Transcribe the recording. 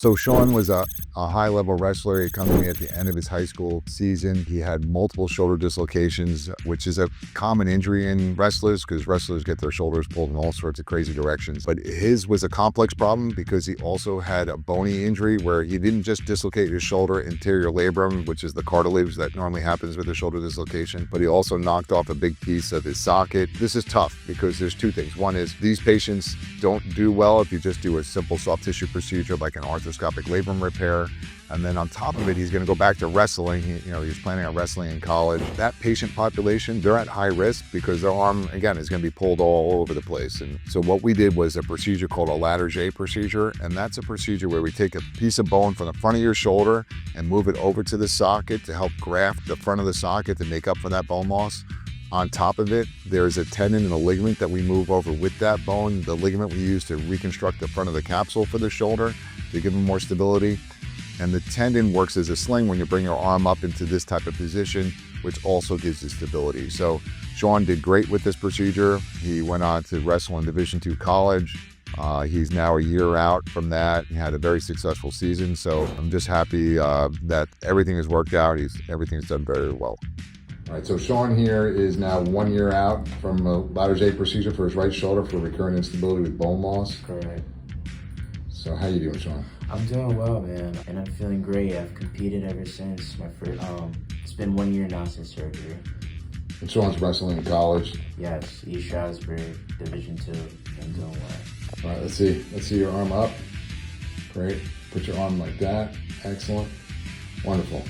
So Shawn was a high-level wrestler. He came to me at the end of his high school season. He had multiple shoulder dislocations, which is a common injury in wrestlers because wrestlers get their shoulders pulled in all sorts of crazy directions. But his was a complex problem because he also had a bony injury where he didn't just dislocate his shoulder anterior labrum, which is the cartilage that normally happens with a shoulder dislocation, but he also knocked off a big piece of his socket. This is tough because there's two things. One is these patients don't do well if you just do a simple soft tissue procedure like an arthroscopic labrum repair. And then on top of it, he's going to go back to wrestling. He's planning on wrestling in college. That patient population, they're at high risk because their arm, again, is going to be pulled all over the place. And so what we did was a procedure called a Latarjet procedure. And that's a procedure where we take a piece of bone from the front of your shoulder and move it over to the socket to help graft the front of the socket to make up for that bone loss. On top of it, there's a tendon and a ligament that we move over with that bone. The ligament we use to reconstruct the front of the capsule for the shoulder to give them more stability. And the tendon works as a sling when you bring your arm up into this type of position, which also gives you stability. So Shawn did great with this procedure. He went on to wrestle in Division II college. He's now a year out from that. He had a very successful season. So I'm just happy that everything has worked out. Everything's done very well. All right, so Shawn here is now 1 year out from a Latarjet procedure for his right shoulder for recurrent instability with bone loss. Correct. So how you doing, Shawn? I'm doing well, man, and I'm feeling great. I've competed ever since my first. It's been 1 year now since surgery. And Shawn's wrestling in college. Yes, East Stroudsburg, Division II. I'm doing well. All right, let's see. Let's see your arm up. Great. Put your arm like that. Excellent. Wonderful.